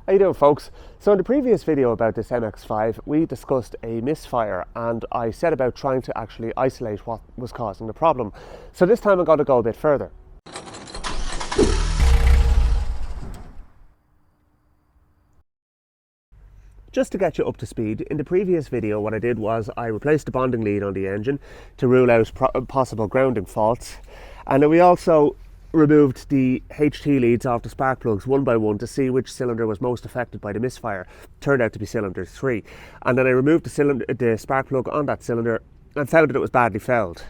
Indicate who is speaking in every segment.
Speaker 1: How you doing, folks? So in the previous video about this MX-5 we discussed a misfire and I set about trying to actually isolate what was causing the problem. So this time I'm going to go a bit further. Just to get you up to speed, in the previous video what I did was I replaced the bonding lead on the engine to rule out possible grounding faults, and then we also removed the HT leads off the spark plugs one by one to see which cylinder was most affected by the misfire. Turned out to be cylinder 3, and then I removed the spark plug on that cylinder and found that it was badly fouled.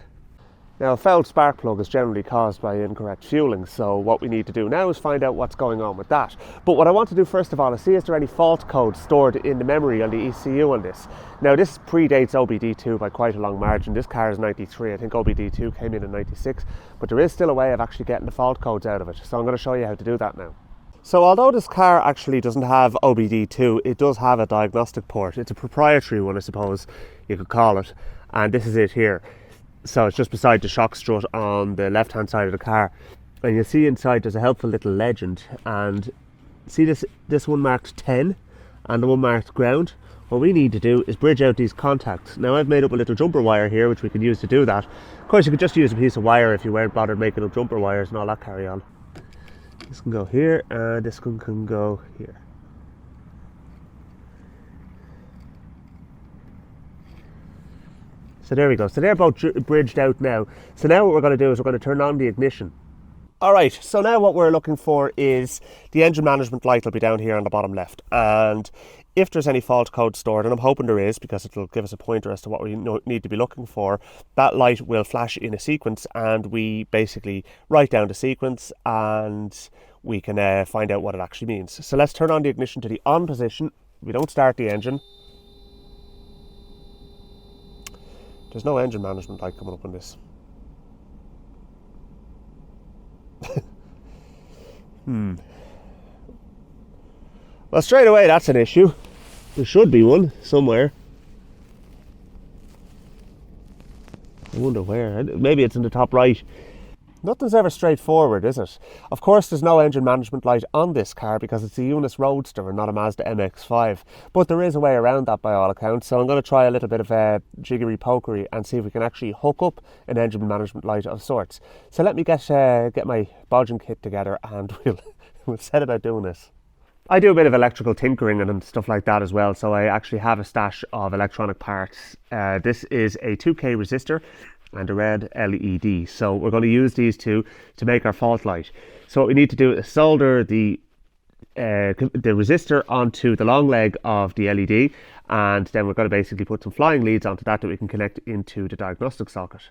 Speaker 1: Now, a fouled spark plug is generally caused by incorrect fueling, so what we need to do now is find out what's going on with that. But what I want to do first of all is see is there any fault code stored in the memory on the ECU on this. Now, this predates OBD2 by quite a long margin. This car is 93, I think OBD2 came in 96, but there is still a way of actually getting the fault codes out of it, so I'm going to show you how to do that now. So although this car actually doesn't have OBD2, it does have a diagnostic port. It's a proprietary one, I suppose you could call it, and this is it here. So it's just beside the shock strut on the left hand side of the car, and you'll see inside there's a helpful little legend, and see this one marked 10 and the one marked ground. What we need to do is bridge out these contacts. Now I've made up a little jumper wire here which we can use to do that. Of course you could just use a piece of wire if you weren't bothered making up jumper wires and all that carry on. This can go here and this one can go here. So there we go. So they're both bridged out now. So now what we're going to do is we're going to turn on the ignition. Alright, so now what we're looking for is the engine management light will be down here on the bottom left. And if there's any fault code stored, and I'm hoping there is because it'll give us a pointer as to what we need to be looking for, that light will flash in a sequence and we basically write down the sequence and we can find out what it actually means. So let's turn on the ignition to the on position. We don't start the engine. There's no engine management light coming up on this. Well, straight away that's an issue. There should be one somewhere. I wonder where. Maybe it's in the top right. Nothing's ever straightforward, is it? Of course there's no engine management light on this car because it's a Unis Roadster and not a Mazda MX-5, but there is a way around that by all accounts, so I'm going to try a little bit of jiggery pokery and see if we can actually hook up an engine management light of sorts. So let me get my bodging kit together and we'll set about doing this. I do a bit of electrical tinkering and stuff like that as well, so I actually have a stash of electronic parts. This is a 2K resistor and a red LED, so we're going to use these two to make our fault light. So what we need to do is solder the resistor onto the long leg of the LED, and then we're going to basically put some flying leads onto that we can connect into the diagnostic socket.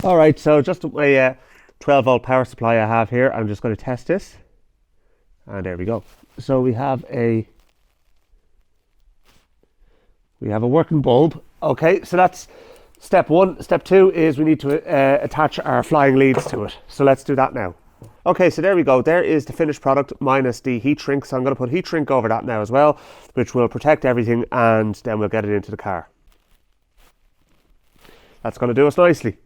Speaker 1: Alright, so just my 12 volt power supply I have here, I'm just going to test this, and there we go. So we have a working bulb. Okay, so that's step one. Step two is we need to attach our flying leads to it. So let's do that now. Okay, so there we go. There is the finished product minus the heat shrink. So I'm going to put heat shrink over that now as well, which will protect everything, and then we'll get it into the car. That's going to do us nicely.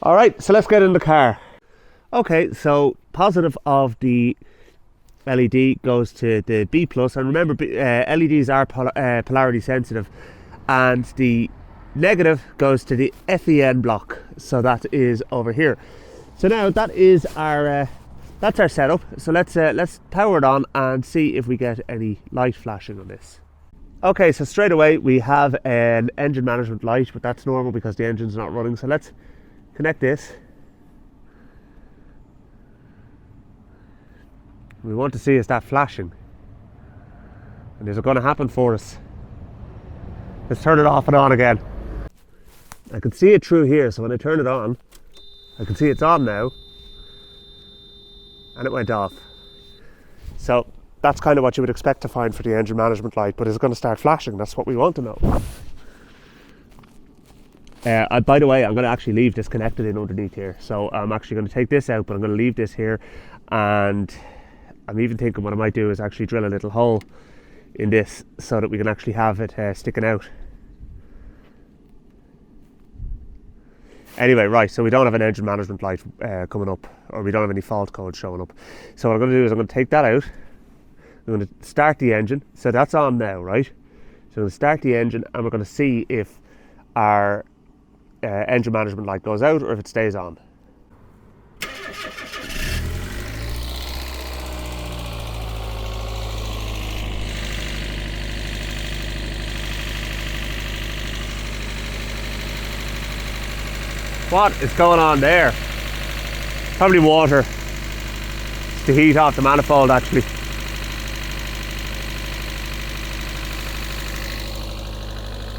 Speaker 1: All right, so let's get in the car. Okay, so positive of the LED goes to the B+, and remember LEDs are polarity sensitive, and the negative goes to the FEN block, so that is over here. So now that is our that's our setup. So let's power it on and see if we get any light flashing on this. Okay, so straight away we have an engine management light, but that's normal because the engine's not running. So let's connect this. We want to see is that flashing, and is it going to happen for us? Let's turn it off and on again. I can see it through here, so when I turn it on, I can see it's on now, and it went off. So that's kind of what you would expect to find for the engine management light, but is it going to start flashing? That's what we want to know. By the way, I'm going to actually leave this connected in underneath here, so I'm actually going to take this out, but I'm going to leave this here, and I'm even thinking what I might do is actually drill a little hole in this so that we can actually have it sticking out. Anyway, right, so we don't have an engine management light coming up, or we don't have any fault code showing up. So what I'm going to do is I'm going to take that out. We're going to start the engine. So that's on now, right? So we're going to start the engine and we're going to see if our engine management light goes out or if it stays on. What is going on there? Probably water. It's the heat off the manifold actually.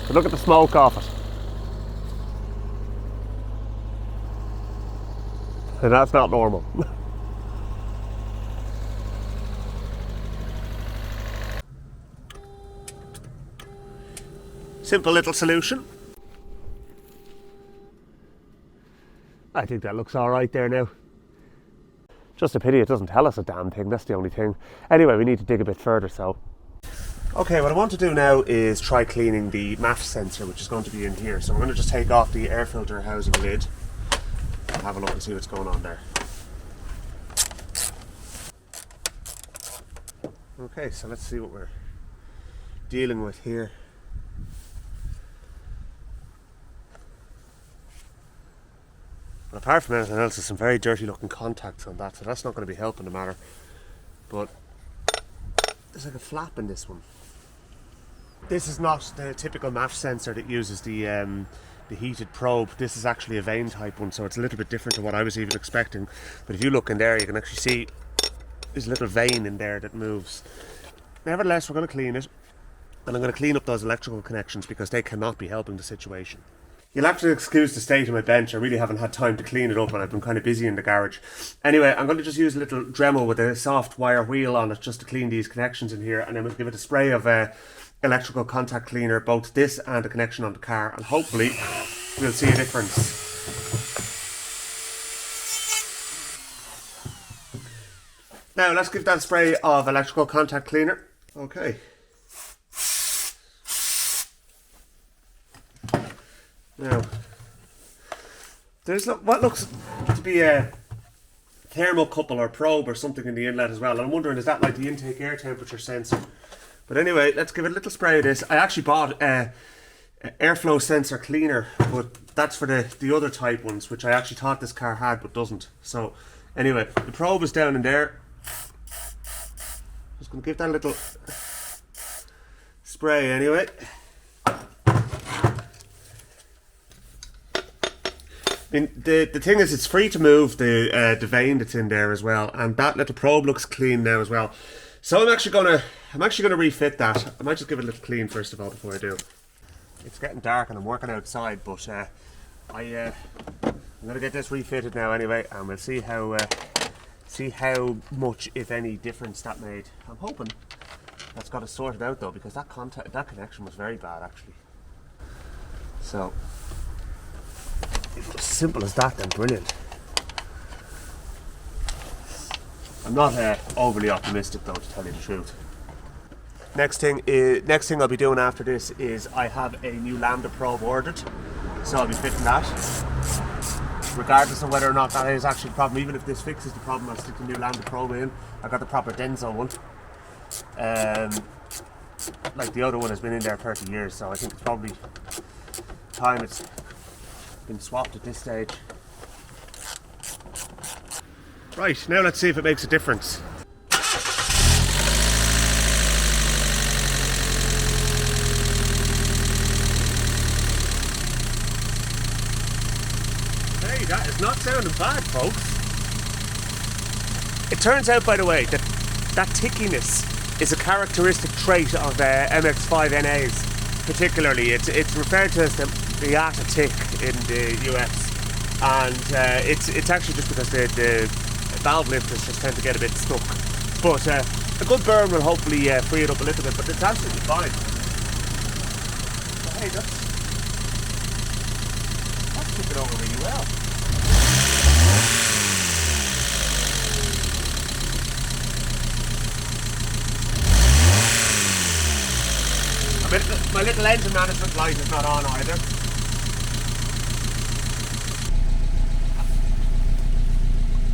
Speaker 1: But look at the smoke off it. And that's not normal. Simple little solution. I think that looks all right there now. Just a pity it doesn't tell us a damn thing, that's the only thing. Anyway, we need to dig a bit further, so. Okay, what I want to do now is try cleaning the MAF sensor, which is going to be in here. So I'm going to just take off the air filter housing lid and have a look and see what's going on there. Okay, so let's see what we're dealing with here. But apart from anything else, there's some very dirty looking contacts on that, so that's not going to be helping the matter. But there's like a flap in this one. This is not the typical MAF sensor that uses the heated probe. This is actually a vane type one, so it's a little bit different to what I was even expecting. But if you look in there, you can actually see there's a little vane in there that moves. Nevertheless, we're going to clean it, and I'm going to clean up those electrical connections because they cannot be helping the situation. You'll have to excuse the state of my bench. I really haven't had time to clean it up and I've been kind of busy in the garage. Anyway, I'm going to just use a little Dremel with a soft wire wheel on it just to clean these connections in here, and then we'll give it a spray of electrical contact cleaner, both this and the connection on the car, and hopefully we'll see a difference. Now let's give that a spray of electrical contact cleaner. Okay. Now, there's what looks to be a thermocouple or probe or something in the inlet as well. And I'm wondering, is that like the intake air temperature sensor? But anyway, let's give it a little spray of this. I actually bought a airflow sensor cleaner, but that's for the other type ones, which I actually thought this car had but doesn't. So anyway, the probe is down in there. Just going to give that a little spray anyway. The thing is, it's free to move the vane that's in there as well, and that little probe looks clean now as well. So I'm actually gonna refit that. I might just give it a little clean first of all before I do. It's getting dark and I'm working outside, but I'm gonna get this refitted now anyway, and we'll see how much, if any, difference that made. I'm hoping that's got it sorted out though, because that connection was very bad actually. So. If it was simple as that, then brilliant. I'm not overly optimistic though, to tell you the truth. Next thing I'll be doing after this is I have a new Lambda probe ordered, so I'll be fitting that. Regardless of whether or not that is actually a problem, even if this fixes the problem, I'll stick the new Lambda probe in. I got the proper Denso one. Like the other one has been in there 30 years, so I think it's probably time it's been swapped at this stage. Right, now let's see if it makes a difference. Hey, that is not sounding bad, folks. It turns out, by the way, that tickiness is a characteristic trait of MX-5 NAs. Particularly, it's referred to as the IATA tick in the US, and it's actually just because the valve lifters just tend to get a bit stuck. But a good burn will hopefully free it up a little bit, but it's absolutely fine. But hey, that's ticking over really well. My little engine management light is not on either.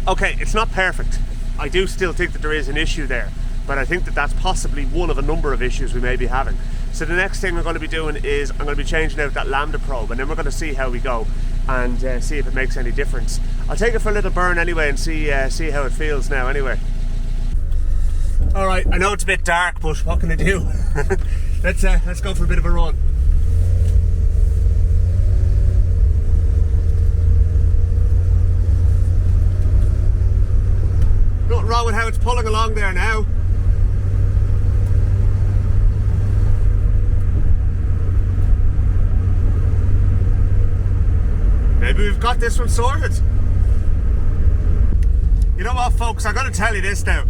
Speaker 1: Okay, it's not perfect. I do still think that there is an issue there, but I think that that's possibly one of a number of issues we may be having. So the next thing we're going to be doing is I'm going to be changing out that Lambda probe, and then we're going to see how we go and see if it makes any difference. I'll take it for a little burn anyway and see how it feels now anyway. Alright, I know it's a bit dark, but what can I do? Let's go for a bit of a run. Nothing wrong with how it's pulling along there now. Maybe we've got this one sorted. You know what, folks, I'm going to tell you this now.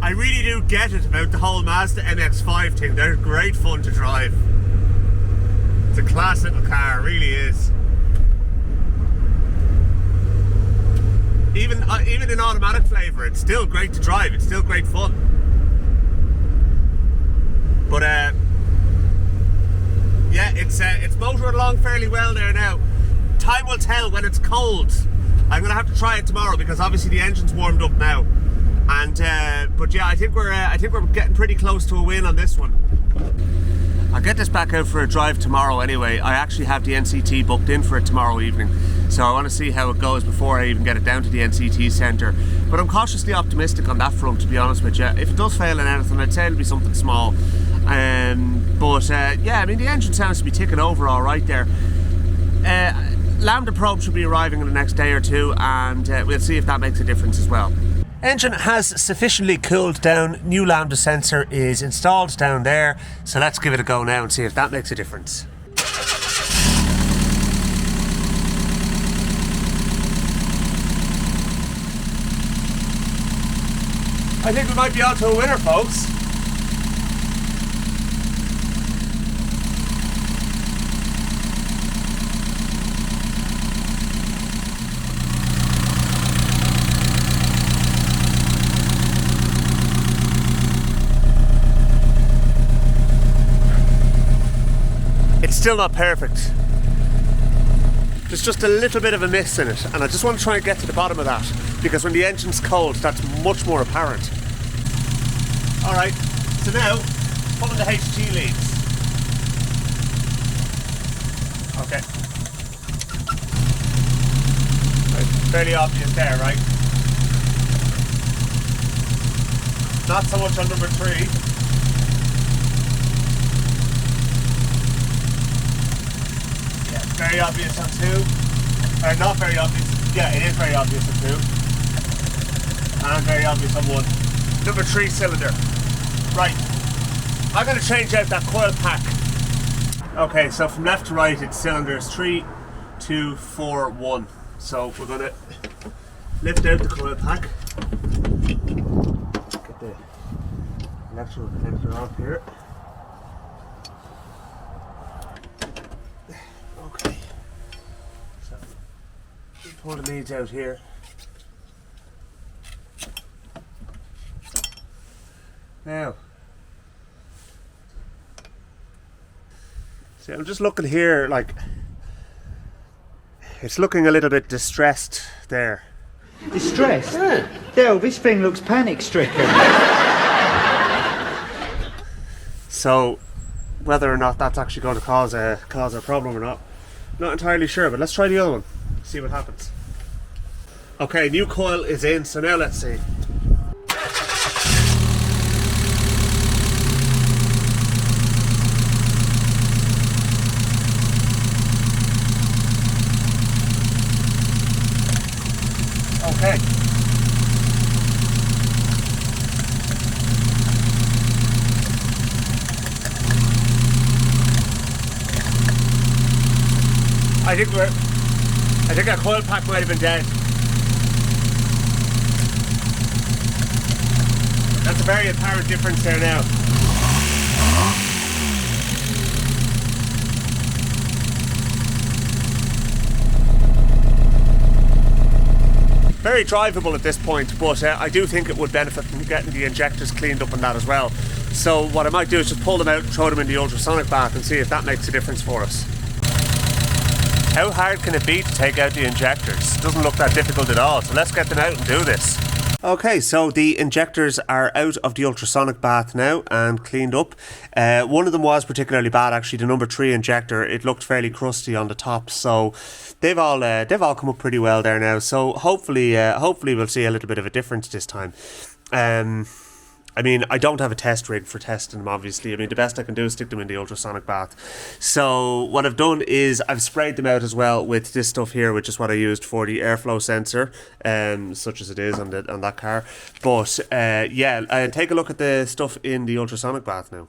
Speaker 1: I really do get it about the whole Mazda MX-5 thing. They're great fun to drive. It's a class little car, it really is. Even in automatic flavour, it's still great to drive. It's still great fun. But yeah, it's motoring along fairly well there now. Time will tell when it's cold. I'm gonna have to try it tomorrow because obviously the engine's warmed up now. And but yeah, I think we're getting pretty close to a win on this one. I'll get this back out for a drive tomorrow anyway. I actually have the NCT booked in for it tomorrow evening, so I want to see how it goes before I even get it down to the NCT centre. But I'm cautiously optimistic on that front, to be honest with you. If it does fail in anything, I'd say it'll be something small. Yeah, I mean, the engine sounds to be ticking over all right there. Lambda probe should be arriving in the next day or two, and we'll see if that makes a difference as well. Engine has sufficiently cooled down. New Lambda sensor is installed down there, so let's give it a go now and see if that makes a difference. I think we might be on to a winner, folks. It's still not perfect. There's just a little bit of a miss in it, and I just want to try and get to the bottom of that, because when the engine's cold, that's much more apparent. Alright, so now, pulling the HT leads. Okay. Right, fairly obvious there, right? Not so much on number 3. Very obvious on 2. Or not very obvious. Yeah, it is very obvious on 2. And very obvious on 1. Number 3 cylinder. Right. I'm going to change out that coil pack. Okay, so from left to right, it's cylinders 3, 2, 4, 1. So we're going to lift out the coil pack. Get the electrical connector off here. Pull the leads out here. Now, see, I'm just looking here, like, it's looking a little bit distressed there.
Speaker 2: Distressed? Yeah. Dale, this thing looks panic-stricken.
Speaker 1: So, whether or not that's actually going to cause a problem or not, not entirely sure, but let's try the other one. See what happens. Okay, new coil is in, so now let's see. Okay. I think that coil pack might have been dead. That's a very apparent difference there now. Very drivable at this point, but I do think it would benefit from getting the injectors cleaned up on that as well. So what I might do is just pull them out and throw them in the ultrasonic bath and see if that makes a difference for us. How hard can it be to take out the injectors? It doesn't look that difficult at all, so let's get them out and do this. Okay, so the injectors are out of the ultrasonic bath now and cleaned up. One of them was particularly bad, actually, the number 3 injector. It looked fairly crusty on the top, so they've all come up pretty well there now. So hopefully we'll see a little bit of a difference this time. I mean, I don't have a test rig for testing them, obviously. I mean, the best I can do is stick them in the ultrasonic bath. So what I've done is I've sprayed them out as well with this stuff here, which is what I used for the airflow sensor, such as it is on that car. But yeah, take a look at the stuff in the ultrasonic bath now.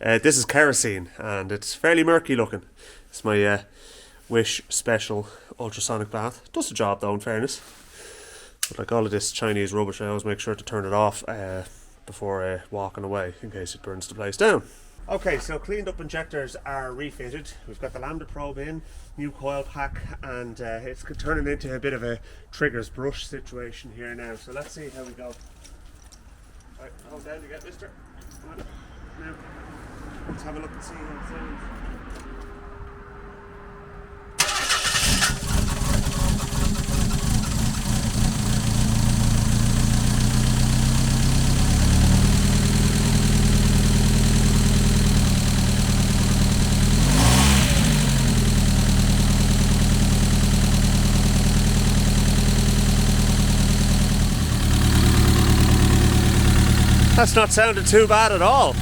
Speaker 1: This is kerosene, and it's fairly murky looking. It's my Wish Special ultrasonic bath. Does the job though, in fairness. But like all of this Chinese rubbish, I always make sure to turn it off before walking away in case it burns the place down. Okay, so cleaned up injectors are refitted. We've got the Lambda probe in, new coil pack, and it's turning into a bit of a triggers brush situation here now. So let's see how we go. Right, hold down, you get, mister. Come on. Now, let's have a look and see how it sounds. That's not sounding too bad at all.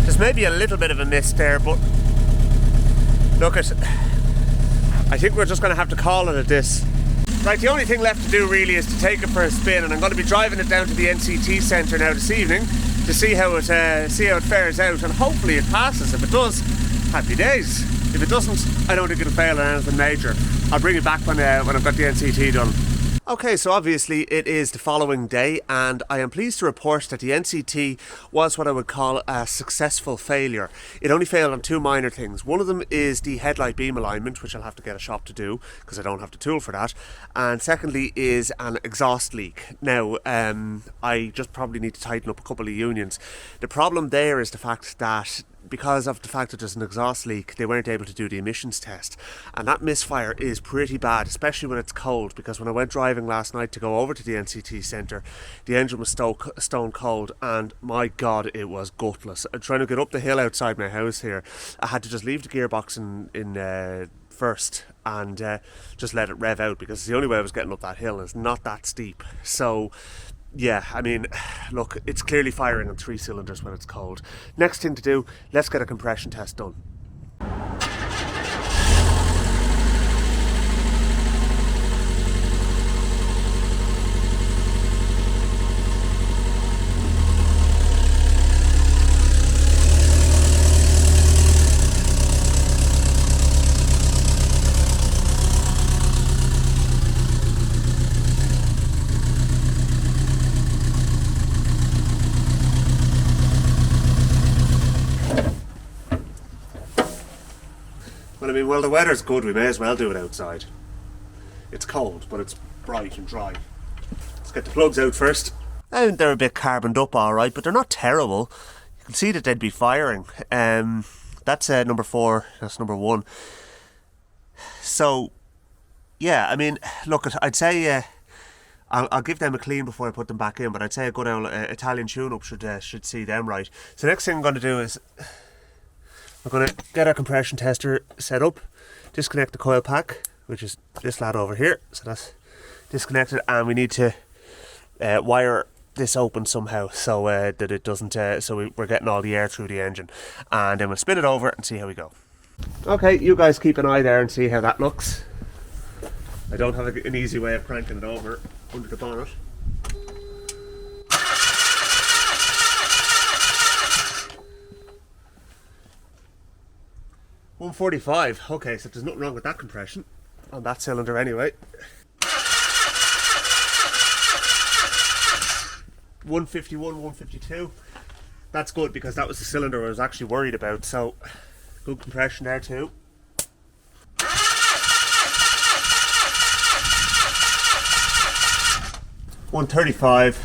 Speaker 1: There's maybe a little bit of a mist there, but look at, I think we're just going to have to call it at this. Right, the only thing left to do really is to take it for a spin, and I'm going to be driving it down to the NCT centre now this evening to see how it fares out, and hopefully it passes. If it does, happy days. If it doesn't, I don't think it'll fail on anything major. I'll bring it back when I've got the NCT done. Okay, so obviously it is the following day, and I am pleased to report that the NCT was what I would call a successful failure. It only failed on 2 minor things. One of them is the headlight beam alignment, which I'll have to get a shop to do because I don't have the tool for that. And secondly is an exhaust leak. Now, I just probably need to tighten up a couple of unions. The problem there is the fact that because of the fact that there's an exhaust leak, they weren't able to do the emissions test, and that misfire is pretty bad, especially when it's cold, because when I went driving last night to go over to the NCT centre, the engine was stone cold, and my god, it was gutless. Trying to get up the hill outside my house here, I had to just leave the gearbox in first and just let it rev out, because it's the only way I was getting up that hill, and it's not that steep. So yeah, I mean, look, it's clearly firing on 3 cylinders when it's cold. Next thing to do, let's get a compression test done. I mean, well, the weather's good, we may as well do it outside. It's cold, but it's bright and dry. Let's get the plugs out first. And they're a bit carboned up, alright, but they're not terrible. You can see that they'd be firing. That's number 4, that's number 1. So, yeah, I mean, look, I'd say I'll give them a clean before I put them back in, but I'd say a good old Italian tune-up should see them right. So the next thing I'm going to do is we're going to get our compression tester set up, disconnect the coil pack, which is this lad over here. So that's disconnected, and we need to wire this open somehow so that it doesn't, we're getting all the air through the engine. And then we'll spin it over and see how we go. Okay, you guys keep an eye there and see how that looks. I don't have an easy way of cranking it over under the bonnet. $145. Okay, so there's nothing wrong with that compression on that cylinder anyway. $151, $152. That's good, because that was the cylinder I was actually worried about. So good compression there too. $135.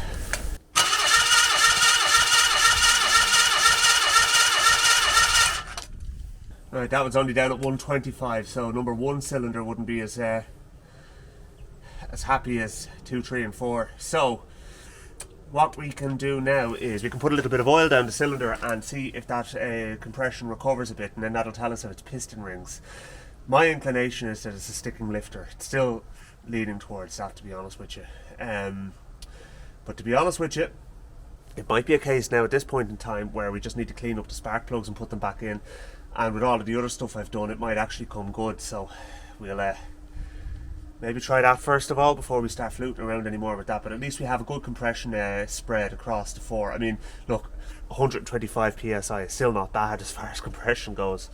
Speaker 1: Right, that one's only down at 125, so number 1 cylinder wouldn't be as happy as 2, 3 and 4. So what we can do now is we can put a little bit of oil down the cylinder and see if that compression recovers a bit, and then that'll tell us if it's piston rings. My inclination is that it's a sticking lifter. It's still leaning towards that, to be honest with you. But to be honest with you, it might be a case now at this point in time where we just need to clean up the spark plugs and put them back in, and with all of the other stuff I've done, it might actually come good. So we'll maybe try that first of all before we start fluting around anymore with that. But at least we have a good compression spread across the 4. I mean, look, 125 psi is still not bad as far as compression goes.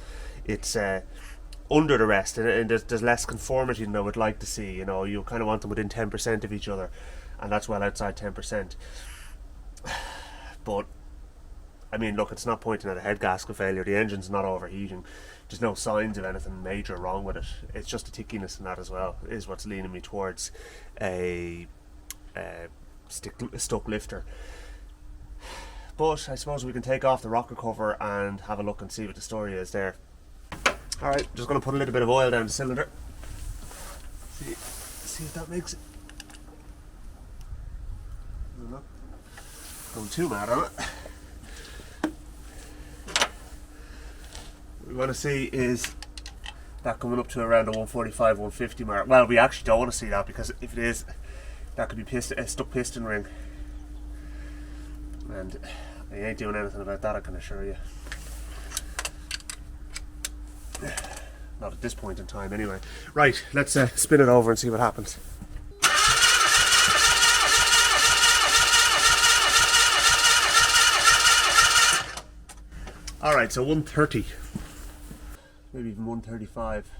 Speaker 1: It's under the rest, and there's less conformity than I would like to see. You know, you kind of want them within 10% of each other, and that's well outside 10%. But I mean, look, it's not pointing at a head gasket failure. The engine's not overheating. There's no signs of anything major wrong with it. It's just the tickiness in that as well is what's leaning me towards a stuck lifter. But I suppose we can take off the rocker cover and have a look and see what the story is there. Alright, just going to put a little bit of oil down the cylinder. See if that makes it. Not going too mad on it. What we want to see is that coming up to around the 145, 150 mark. Well, we actually don't want to see that, because if it is, that could be a stuck piston ring. And I ain't doing anything about that, I can assure you. Not at this point in time anyway. Right, let's spin it over and see what happens. Alright, so 130. Maybe even 135.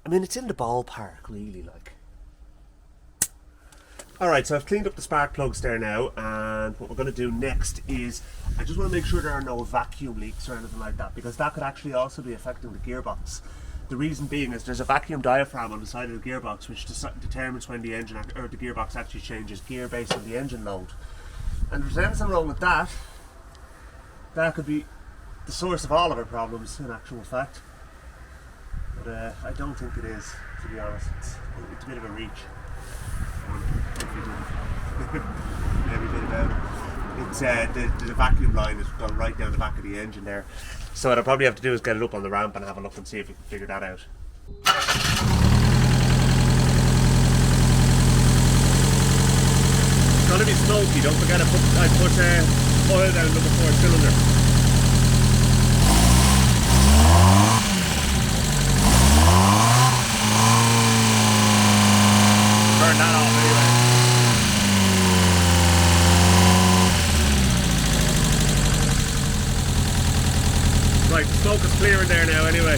Speaker 1: I mean, it's in the ballpark, really, like. Alright, so I've cleaned up the spark plugs there now, and what we're going to do next is I just want to make sure there are no vacuum leaks or anything like that, because that could actually also be affecting the gearbox. The reason being is there's a vacuum diaphragm on the side of the gearbox which determines when the engine or the gearbox actually changes gear based on the engine load. And if there's anything wrong with that, that could be the source of all of our problems in actual fact. But I don't think it is, to be honest. It's a bit of a reach. Every bit about it. It's the vacuum line has gone right down the back of the engine there. So what I'll probably have to do is get it up on the ramp and have a look and see if we can figure that out. It's going to be smoky. Don't forget I put oil down number 4 cylinder. Burn that off anyway. Right, the smoke is clearing there now anyway.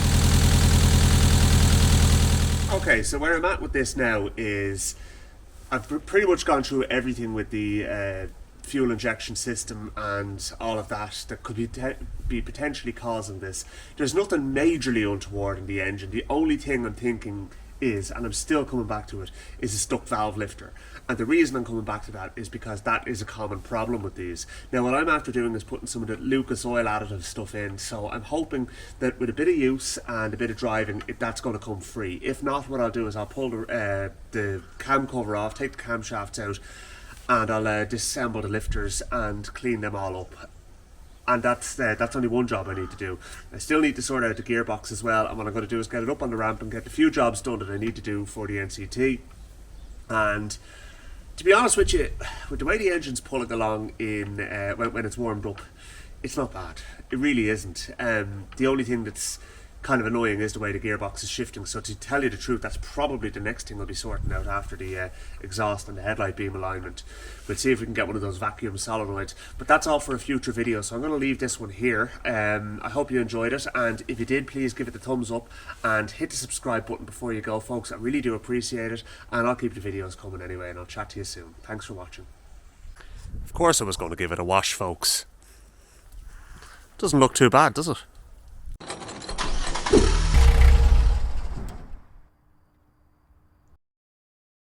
Speaker 1: Okay, so where I'm at with this now is I've pretty much gone through everything with the fuel injection system and all of that could be potentially causing this. There's nothing majorly untoward in the engine. The only thing I'm thinking is, and I'm still coming back to it, is a stuck valve lifter. And the reason I'm coming back to that is because that is a common problem with these. Now what I'm after doing is putting some of the Lucas oil additive stuff in, so I'm hoping that with a bit of use and a bit of driving, that's going to come free. If not, what I'll do is I'll pull the cam cover off, take the camshafts out, and I'll disassemble the lifters and clean them all up. And that's only one job I need to do. I still need to sort out the gearbox as well, and what I'm going to do is get it up on the ramp and get the few jobs done that I need to do for the NCT. And to be honest with you, with the way the engine's pulling along in when it's warmed up, it's not bad. It really isn't. The only thing that's kind of annoying is the way the gearbox is shifting, so to tell you the truth, that's probably the next thing I'll be sorting out after the exhaust and the headlight beam alignment. We'll see if we can get one of those vacuum solenoids, but that's all for a future video, so I'm going to leave this one here. I hope you enjoyed it, and if you did, please give it the thumbs up and hit the subscribe button before you go, folks. I really do appreciate it, and I'll keep the videos coming anyway, and I'll chat to you soon. Thanks for watching. Of course I was going to give it a wash, folks. Doesn't look too bad, does it?